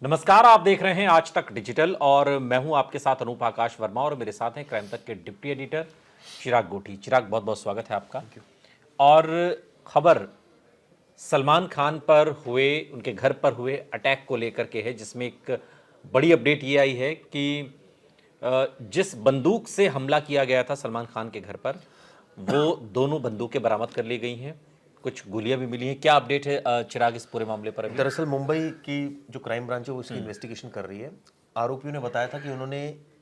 नमस्कार, आप देख रहे हैं आज तक डिजिटल और मैं हूं आपके साथ अनूप आकाश वर्मा और मेरे साथ हैं क्राइम तक के डिप्टी एडिटर चिराग गोटी। चिराग, बहुत बहुत स्वागत है आपका। और खबर सलमान खान पर हुए, उनके घर पर हुए अटैक को लेकर के है, जिसमें एक बड़ी अपडेट ये आई है कि जिस बंदूक से हमला किया गया था सलमान खान के घर पर, वो दोनों बंदूकें बरामद कर ली गई हैं। कुछ गोलियां भी मिली हैं। क्या अपडेट है चिराग इस पूरे मामले पर अभी? दरअसल मुंबई की जो क्राइम ब्रांच है वो इसकी इन्वेस्टिगेशन कर रही है। आरोपियों ने बताया था कि उन्होंने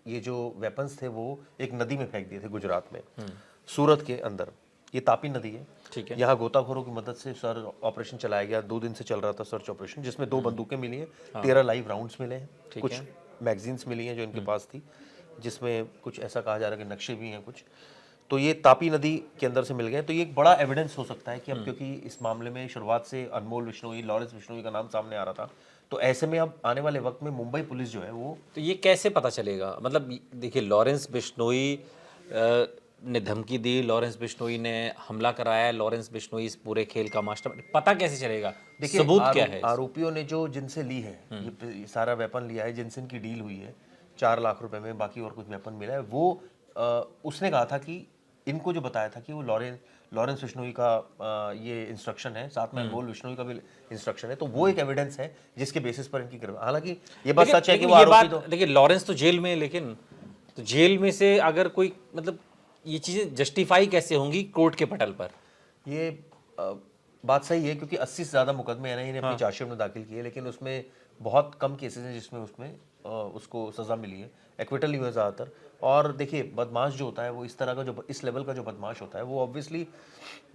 ये जो वेपन्स थे वो एक नदी में फेंक दिए थे गुजरात में, सूरत के अंदर। ये तापी नदी है। ठीक है। यहाँ गोताखोरों की मदद से सर ऑपरेशन चलाया गया। 2 दिन से चल रहा था सर्च ऑपरेशन, जिसमें 2 बंदूकें मिली हैं, 13 लाइव राउंड्स मिले हैं, कुछ मैगजीन्स मिली हैं जो इनके पास थी, जिसमें कुछ ऐसा कहा जा रहा है कि नक्शे भी हैं कुछ। तो ये तापी नदी के अंदर से मिल गए। तो ये एक बड़ा एविडेंस हो सकता है कि अब, क्योंकि इस मामले में शुरुआत से अनमोल बिश्नोई, लॉरेंस बिश्नोई का नाम सामने आ रहा था, तो ऐसे में अब आने वाले वक्त में मुंबई पुलिस जो है वो तो ये कैसे पता चलेगा? मतलब देखिए, लॉरेंस बिश्नोई ने धमकी दी, लॉरेंस बिश्नोई ने हमला कराया, लॉरेंस बिश्नोई इस पूरे खेल का मास्टर, पता कैसे चलेगा? देखिए, सबूत क्या है? आरोपियों ने जो जिनसे ली है ये सारा वेपन लिया है, जिनसे इनकी डील हुई है 4 लाख रुपए में, बाकी और कुछ वेपन मिला है, वो उसने कहा था कि इनको जो बताया था कि वो लॉरेंस बिश्नोई का ये इंस्ट्रक्शन है, साथ में अनमोल बिश्नोई का भी इंस्ट्रक्शन है। तो वो एक एविडेंस है जिसके बेसिस पर इनकी गिरफ्तारी। हालांकि ये बात सच है कि वो आरोपी तो देखिए, लॉरेंस तो जेल में है, लेकिन तो जेल में से अगर कोई, मतलब ये चीजें जस्टिफाई कैसे होंगी कोर्ट के पटल पर? ये बात सही है, क्योंकि 80 से ज़्यादा मुकदमे एनआईए ने अपनी चार्जशीट में दाखिल किए, लेकिन उसमें बहुत कम केसेस हैं जिसमें उसको सज़ा मिली है। एक्विटल ही हुआ ज़्यादातर। और देखिए, बदमाश जो होता है वो इस तरह का, जो इस लेवल का जो बदमाश होता है, वो ऑब्वियसली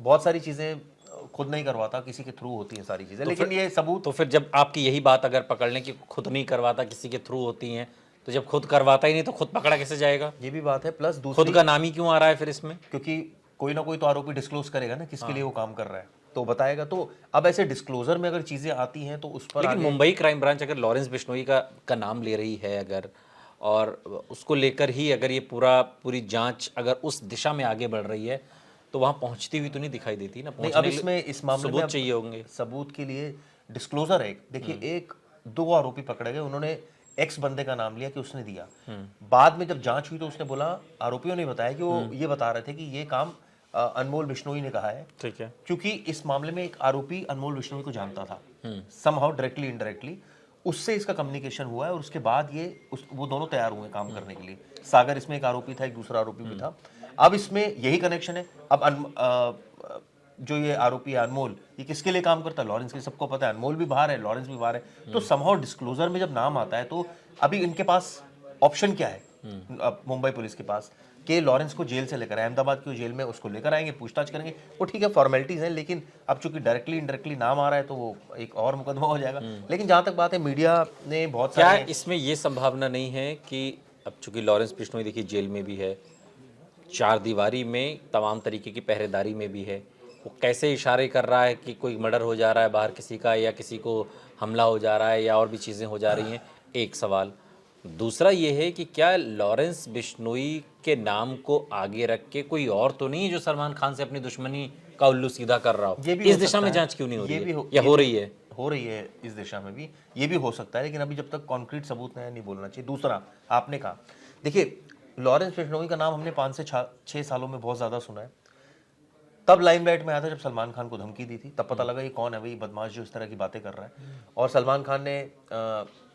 बहुत सारी चीज़ें खुद नहीं करवाता, किसी के थ्रू होती हैं सारी चीज़ें। लेकिन ये सबूत तो फिर जब आपकी यही बात अगर पकड़ लें कि खुद नहीं करवाता, किसी के थ्रू होती हैं, तो जब खुद करवाता ही नहीं तो खुद पकड़ा कैसे जाएगा? ये भी बात है। प्लस खुद दूसरी, का नाम ही क्यों आ रहा है फिर इसमें? क्योंकि कोई ना कोई तो आरोपी डिस्क्लोज करेगा ना किसके लिए वो काम कर रहा है, तो बताएगा। तो अब ऐसे डिस्क्लोजर में अगर चीज़ें आती हैं तो उस पर लेकिन मुंबई क्राइम ब्रांच अगर लॉरेंस बिश्नोई का नाम ले रही है, अगर और उसको लेकर ही अगर ये पूरी जांच अगर उस दिशा में आगे बढ़ रही है, तो वहां पहुंचती हुई तो नहीं दिखाई देती ना। नहीं, अब इसमें इस मामले में सबूत अब चाहिए होंगे। सबूत के लिए डिस्क्लोजर है। देखिए, 2 आरोपी पकड़े गए, उन्होंने एक्स बंदे का नाम लिया कि उसने दिया। बाद में जब जांच हुई तो उसने बोला, आरोपियों ने बताया कि वो ये बता रहे थे कि ये काम अनमोल बिश्नोई ने कहा है। ठीक है। क्योंकि इस मामले में एक आरोपी अनमोल बिश्नोई को जानता था, समहाउ डायरेक्टली इनडायरेक्टली, उससे इसका कम्युनिकेशन हुआ है। और उसके बाद वो दोनों तैयार हुए काम करने के लिए। सागर इसमें एक आरोपी था, एक दूसरा आरोपी भी था। अब इसमें यही कनेक्शन है। अब जो ये आरोपी है अनमोल, ये किसके लिए काम करता है? लॉरेंस के। सबको पता है अनमोल भी बाहर है, लॉरेंस भी बाहर है। तो समहाउ डिस्क्लोजर में जब नाम आता है तो अभी इनके पास ऑप्शन क्या है, अब मुंबई पुलिस के पास, कि लॉरेंस को जेल से लेकर आए, अहमदाबाद की जेल में उसको लेकर आएंगे, पूछताछ करेंगे। वो ठीक है, फॉर्मेलिटीज हैं, लेकिन अब चूंकि डायरेक्टली इनडायरेक्टली नाम आ रहा है तो वो एक और मुकदमा हो जाएगा। लेकिन जहां तक बात है, मीडिया ने बहुत क्या सारे, इसमें ये संभावना नहीं है कि अब चूंकि लॉरेंस बिश्नोई देखिए जेल में भी है, चार दीवारी में तमाम तरीके की पहरेदारी में भी है, वो कैसे इशारे कर रहा है कि कोई मर्डर हो जा रहा है बाहर किसी का, या किसी को हमला हो जा रहा है, या और भी चीज़ें हो जा रही हैं? एक सवाल। दूसरा ये है कि क्या लॉरेंस बिश्नोई के नाम को आगे रख के कोई और तो नहीं है जो सलमान खान से अपनी दुश्मनी का उल्लू सीधा कर रहा हो? ये भी इस हो दिशा सकता में है। जांच क्यों नहीं हो रही ये भी है, या हो रही है? हो रही है इस दिशा में भी, ये भी हो सकता है। लेकिन अभी जब तक कॉन्क्रीट सबूत नहीं बोलना चाहिए। दूसरा, आपने कहा, देखिए, लॉरेंस बिश्नोई का नाम हमने 5 से 6 सालों में बहुत ज्यादा सुना है। तब लाइमलाइट में आया था जब सलमान खान को धमकी दी थी, तब पता लगा ये कौन है भाई, बदमाश जो इस तरह की बातें कर रहा है। और सलमान खान ने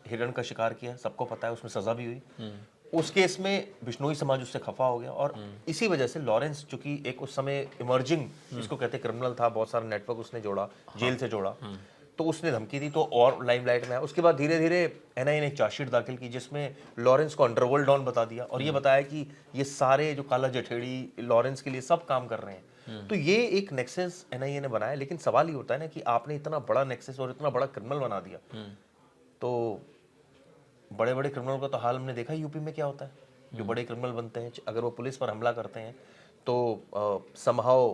हिरण का शिकार किया, सबको पता है, उसमें सजा भी हुई। उस केस में बिश्नोई समाज उससे खफा हो गया। और इसी वजह से लॉरेंस, चूंकि एक उस समय इमर्जिंग, जिसको कहते हैं, क्रिमिनल था, बहुत सारा नेटवर्क उसने जोड़ा, जेल से जोड़ा, तो उसने धमकी दी तो और लाइमलाइट में आया। उसके बाद धीरे धीरे एनआईए ने एक चार्जशीट दाखिल की जिसमें लॉरेंस को अंडरवर्ल्ड डॉन बता दिया, और ये बताया कि ये सारे जो काला जठेड़ी लॉरेंस के लिए सब काम कर रहे हैं। तो ये एक नेक्सस एनआईए ने बनाया। लेकिन सवाल ये होता है ना कि आपने इतना बड़ा नेक्सस और इतना बड़ा क्रिमिनल बना दिया, तो बड़े बड़े क्रिमिनल का तो हाल हमने देखा यूपी में क्या होता है। जो बड़े क्रिमिनल बनते हैं, अगर वो पुलिस पर हमला करते हैं तो समहाउ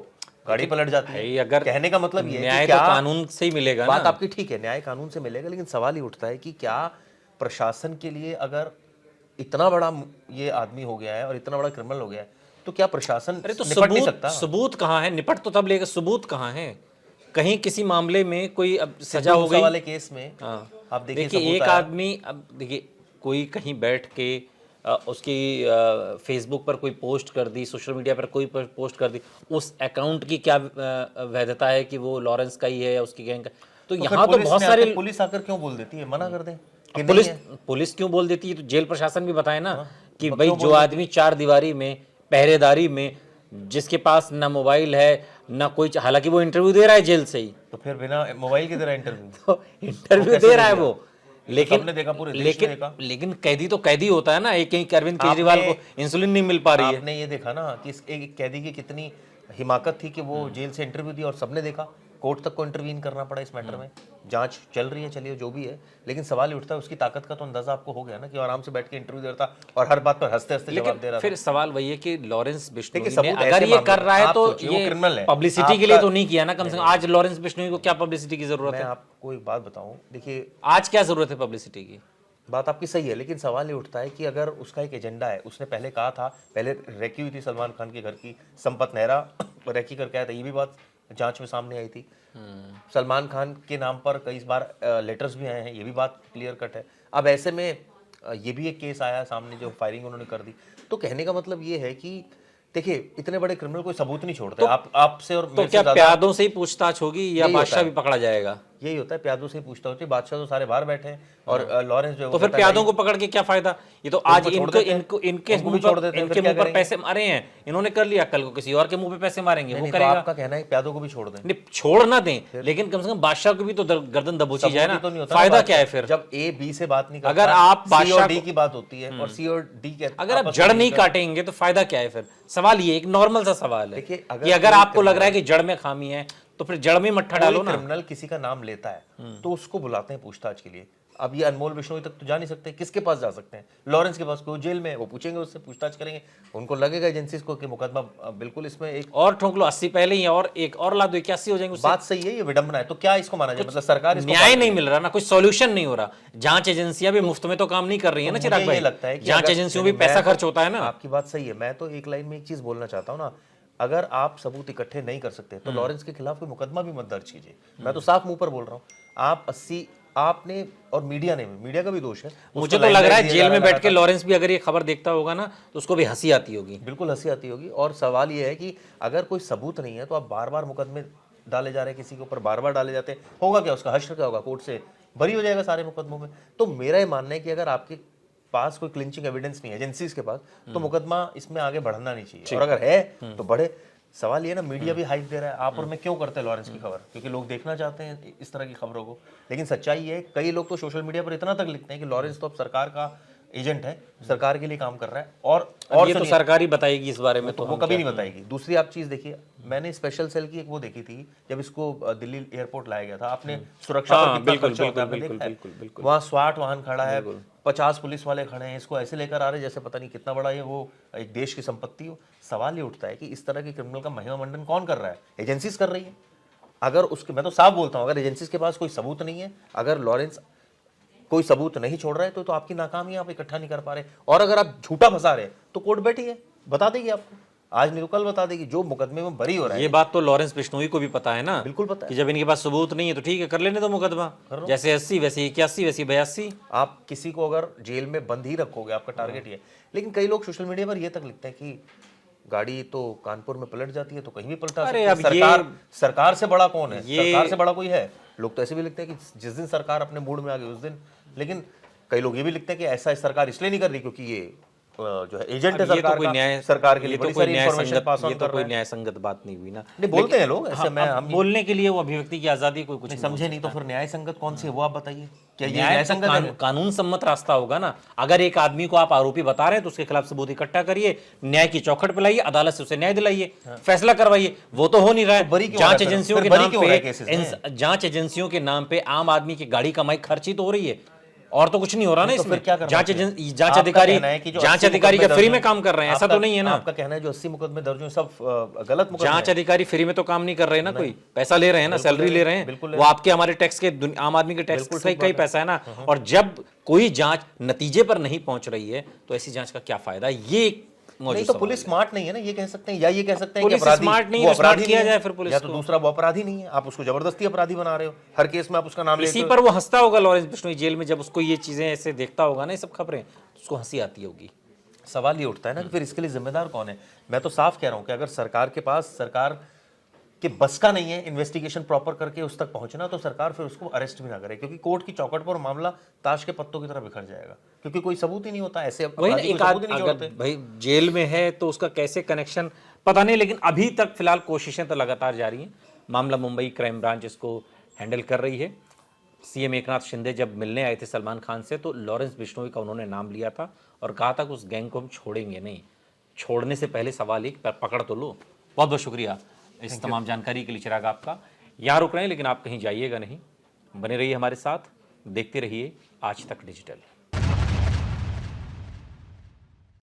गाड़ी पलट जाती है। अगर कहने का मतलब ये है न्याय कि तो क्या, कानून से ही मिलेगा बात ना। आपकी ठीक है, न्याय कानून से मिलेगा। लेकिन सवाल ये उठता है कि क्या प्रशासन के लिए, अगर इतना बड़ा ये आदमी हो गया है और इतना बड़ा क्रिमिनल हो गया है, तो क्या प्रशासन अरे तो निपट नहीं सकता? सबूत कहाँ है? निपट तो तब लेगा, सबूत कहाँ है? कहीं किसी मामले में कोई अब सजा सिद्धू हो मूसा गई। वाले केस में हाँ, आप देखिए देखिए एक आदमी, अब देखिए कोई कहीं बैठ के उसकी फेसबुक पर कोई पोस्ट कर दी, सोशल मीडिया पर कोई पोस्ट कर दी, उस अकाउंट की क्या वैधता है कि वो लॉरेंस का ही है या उसकी गैंग का? तो यहाँ तो बहुत सारे पुलिस आकर क्यों बोल देती है, मना कर दें कि नहीं पुलिस है। पुलिस क्यों बोल देती है? तो जेल प्रशासन भी बताए ना कि क्यों भाई बोल जो आदमी चार दीवारी में पहरेदारी में, जिसके पास ना मोबाइल है ना कोई, हालांकि वो इंटरव्यू दे रहा है जेल से ही, तो फिर बिना मोबाइल के तरह इंटरव्यू तो इंटरव्यू दे रहा है वो, लेकिन सबने देखा, पूरे देश ने देखा। लेकिन कैदी तो कैदी होता है ना। एक कहीं अरविंद केजरीवाल को इंसुलिन नहीं मिल पा रही है। आपने ये देखा ना कि इस एक कैदी की कितनी हिमाकत थी कि वो जेल से इंटरव्यू दिया और सबने देखा। कोर्ट तक को इंटरवीन करना पड़ा इस मैटर में। जांच चल रही है, चलिए जो भी है, लेकिन सवाल ये उठता है उसकी ताकत का तो अंदाजा आपको हो गया ना कि आराम से बैठ के इंटरव्यू दे रहा था और हर बात पर हंसते हंसते जवाब दे रहा था। फिर सवाल वही है कि लॉरेंस बिश्नोई देखिए, ने सबूत अगर ऐसे ये मामले कर रहा है आप तो सोचिए, वो ये क्रिमिनल है। पब्लिसिटी के लिए तो नहीं किया ना कम से कम। आज लॉरेंस बिश्नोई को क्या पब्लिसिटी की जरूरत मैं है? आपको एक बात बताऊं, देखिए आज क्या जरूरत है पब्लिसिटी की? बात आपकी सही है, लेकिन सवाल ये उठता है कि अगर उसका एक एजेंडा है, उसने पहले कहा था, पहले रेकी हुई थी सलमान खान के घर की, संपत नेहरा रेकी करके आया था, ये भी बात जांच में सामने आई थी। सलमान खान के नाम पर कई बार लेटर्स भी आए हैं, ये भी बात क्लियर कट है। अब ऐसे में ये भी एक केस आया सामने जो फायरिंग उन्होंने कर दी। तो कहने का मतलब ये है कि देखिए, इतने बड़े क्रिमिनल कोई सबूत नहीं छोड़ते। आपसे और तो मेरे से क्या ज्यादा प्यादों से ही पूछताछ होगी या यही होता बादशाह है। भी पकड़ा जाएगा? यही होता है, प्यादों से ही पूछता होती है। बादशाह तो सारे बाहर बैठे हैं और लॉरेंस जो है वो तो फिर कहता है, प्यादों को पकड़ के क्या फायदा? ये तो आज छोड़ इनको देते हैं। इनको इनके उनको भी मुंह छोड़ पर देते हैं, इनके फिर क्या मुंह पर करेंगे? पैसे मारे हैं, इन्होंने कर लिया, कल को किसी और के मुंह पे पैसे मारेंगे, वो नहीं, तो करेगा। आपका कहना है प्यादों को भी छोड़ दें। नहीं, छोड़ ना दें, लेकिन कम से कम बादशाह को भी तो गर्दन दबोची जाए ना। तो नहीं होता ना फायदा बात क्या है का। फिर? जब ए बी से बात नहीं करता, अगर आप सी बादशाह और डी को- की बात होती है और सी और डी के अगर आप आपस जड़ में नहीं मिलकर- काटेंगे तो फायदा क्या है फिर? सवाल ये एक नॉर्मल सा सवाल है देखिए, कि अगर कोई आपको लग रहा है कि जड़ में खामी है तो फिर जड़ में मट्ठा डालो कोई ना। क्रिमिनल किसी का नाम लेता है तो उसको बुलाते हैं पूछताछ के लिए। अब ये अनमोल बिश्नोई तक तो जा नहीं सकते, किसके पास जा सकते हैं? लॉरेंस के पास, को जेल में है, वो पूछेंगे उससे, पूछताछ करेंगे। उनको लगेगा एजेंसीज को कि मुकदमा बिल्कुल इसमें एक और ठोक लो 80 पहले ही है, और एक और ला दो 81 हो जाएंगे उससे। बात सही है, ये विडंबना है। तो क्या इसको माना जाए? मतलब सरकार इसको न्याय नहीं मिल रहा ना, कोई सॉल्यूशन नहीं हो रहा। जांच एजेंसियां भी मुफ्त में तो काम नहीं कर रही है ना मुझे चिराग ये भाई। लगता है कि जांच अगर- एजेंसियों में मैं पैसा तो- खर्च होता है ना। आपकी बात सही है। मैं तो एक लाइन में एक चीज बोलना चाहता हूँ ना, अगर आप सबूत इकट्ठे नहीं कर सकते तो लॉरेंस के खिलाफ कोई मुकदमा भी मत दर्ज कीजिए। मैं तो साफ मुंह पर बोल रहा हूँ। आप 80 आपने और मीडिया ने, मीडिया का भी दोष है। मुझे तो लग रहा है जेल में बैठ के लॉरेंस भी अगर ये खबर देखता होगा ना तो उसको भी हंसी आती होगी। बिल्कुल हंसी आती होगी। और सवाल ये है कि अगर कोई सबूत नहीं है तो आप बार बार मुकदमे डाले जा रहे हैं, किसी के ऊपर बार बार डाले जाते हैं, होगा क्या? उसका हश्र क्या होगा? कोर्ट से बरी हो जाएगा सारे मुकदमों में। तो मेरा ये मानना है कि अगर आपके पास कोई क्लिंचिंग एविडेंस नहीं है एजेंसीज के पास, तो मुकदमा इसमें आगे बढ़ना नहीं चाहिए। और अगर है तो बढ़े। सवाल ये ना, मीडिया भी हाइप दे रहा है। आप और मैं क्यों करते हैं लॉरेंस की खबर? क्योंकि लोग देखना चाहते हैं इस तरह की खबरों को। लेकिन सच्चाई ये है, कई लोग तो सोशल मीडिया पर इतना तक लिखते हैं कि लॉरेंस तो अब सरकार का एजेंट है, सरकार के लिए काम कर रहा है। और ये तो सरकार ही बताएगी इस बारे में, तो वो कभी नहीं बताएगी। दूसरी आप चीज देखिए, मैंने स्पेशल सेल की एक वो देखी थी जब इसको दिल्ली एयरपोर्ट लाया गया था। आपने सुरक्षा पर कितना खर्चा होता है आपने देखा है? वहाँ स्वाट वाहन खड़ा है, 50 पुलिस वाले खड़े हैं, इसको ऐसे लेकर आ रहे हैं जैसे पता नहीं कितना बड़ा ये वो एक देश की संपत्ति हो। सवाल ये उठता है कि इस तरह के क्रिमिनल का महिमा मंडन कौन कर रहा है? एजेंसीज कर रही है। अगर उसके, मैं तो साफ बोलता हूँ, अगर एजेंसीज के पास कोई सबूत नहीं है, अगर लॉरेंस कोई सबूत नहीं छोड़ रहा है तो आपकी नाकामी आप इकट्ठा नहीं कर पा रहे। और अगर आप झूठा फंसा रहे तो कोर्ट बैठी है, बता देगी आपको, आज नहीं तो कल बता देगी। जो मुकदमे में बरी हो रहा है, ये बात तो लॉरेंस बिश्नोई को भी पता है ना। बिल्कुल पता है कि जब इनके पास सबूत नहीं है तो ठीक है, कर लेने दो मुकदमा। जैसे 80 वैसे 81 वैसे 82। आप किसी को अगर जेल में बंद ही रखोगे, आपका टारगेट ये है। लेकिन कई लोग सोशल मीडिया पर ये तक लिखते हैं कि गाड़ी तो कानपुर में पलट जाती है तो कहीं भी पलटा सकती है। अब सरकार से बड़ा कौन है? सरकार से बड़ा कोई है? लोग तो ऐसे भी लिखते हैं कि जिस दिन सरकार अपने मूड में आ गई उस दिन। लेकिन कई लोग ये भी लिखते हैं कि ऐसा सरकार इसलिए नहीं कर रही क्योंकि ये जो है एजेंट है सरकार का, सरकार के लिए बड़ी सारी इंफॉर्मेशन पास ऑन कर रहा है। कोई न्याय संगत बात नहीं हुई ना। नहीं, बोलते हैं लोग ऐसे। मैं हम बोलने के लिए वो अभिव्यक्ति की आजादी कोई कुछ नहीं समझे नहीं तो फिर न्याय संगत कौन सी है वो आप बताइए। क्या ये न्याय न्याय तो संगत है? कानून सम्मत रास्ता होगा ना। अगर एक आदमी को आप आरोपी बता रहे हैं तो उसके खिलाफ सबूत इकट्ठा करिए, न्याय की चौखट पे लाइए, अदालत से उसे न्याय दिलाइए, फैसला करवाइए। वो तो हो नहीं रहा है। जांच एजेंसियों के नाम पे, जांच एजेंसियों के नाम पे आम आदमी की गाड़ी कमाई खर्ची तो हो रही है, और तो कुछ नहीं हो रहा ना इसमें। जांच अधिकारी क्या फ्री में काम कर रहे हैं? ऐसा तो नहीं है ना। आपका कहना है जो 80 मुकदमे दर्ज हुए सब गलत मुकदमे? जांच अधिकारी फ्री में तो काम नहीं कर रहे हैं ना, कोई पैसा ले रहे हैं ना, सैलरी ले रहे हैं। वो आपके हमारे टैक्स के, आम आदमी के टैक्स का ही पैसा है ना। और जब कोई जांच नतीजे पर नहीं पहुंच रही है तो ऐसी जांच का क्या फायदा? ये मौजूद नहीं तो सवाल पुलिस है। स्मार्ट नहीं है ना, ये कह सकते हैं, या ये कह सकते हैं कि पुलिस अपराधी स्मार्ट नहीं वो है, स्मार्ट अपराधी किया नहीं है, जाए फिर पुलिस या तो को। दूसरा वो अपराधी नहीं है, आप उसको जबरदस्ती अपराधी बना रहे हो, हर केस में आप उसका नाम लेते इसी हो। पर वो हंसता होगा लॉरेंस बिश्नोई जेल में, जब उसको ये चीजें ऐसे देखता होगा ना, ये सब खबरें, तो उसको हंसी आती होगी। सवाल ये उठता है ना कि फिर इसके लिए जिम्मेदार कौन है। मैं तो साफ कह रहा हूं कि अगर सरकार के पास, सरकार के बस का नहीं है इन्वेस्टिगेशन प्रॉपर करके उस तक पहुंचना, तो सरकार फिर उसको अरेस्ट भी ना करे, क्योंकि कोर्ट की चौखट पर मामला ताश के पत्तों की तरह बिखर जाएगा, क्योंकि कोई सबूत ही नहीं होता, ऐसे वही ना, अपराधी कोई एक सबूत ही नहीं अगर छोड़ते। भाई जेल में है तो उसका कैसे कनेक्शन पता नहीं, लेकिन अभी तक फिलहाल कोशिशें तो लगातार जारी हैं। मामला मुंबई क्राइम ब्रांच इसको हैंडल कर रही है। सीएम एकनाथ शिंदे जब मिलने आए थे सलमान खान से, तो लॉरेंस बिश्नोई का उन्होंने नाम लिया था और कहा था कि उस गैंग को हम छोड़ेंगे नहीं। छोड़ने से पहले सवाल एक पकड़ तो लो। बहुत बहुत शुक्रिया इस तमाम जानकारी के लिए चिराग आपका। यहाँ रुक रहे हैं लेकिन आप कहीं जाइएगा नहीं, बने रहिए हमारे साथ, देखते रहिए आज तक डिजिटल।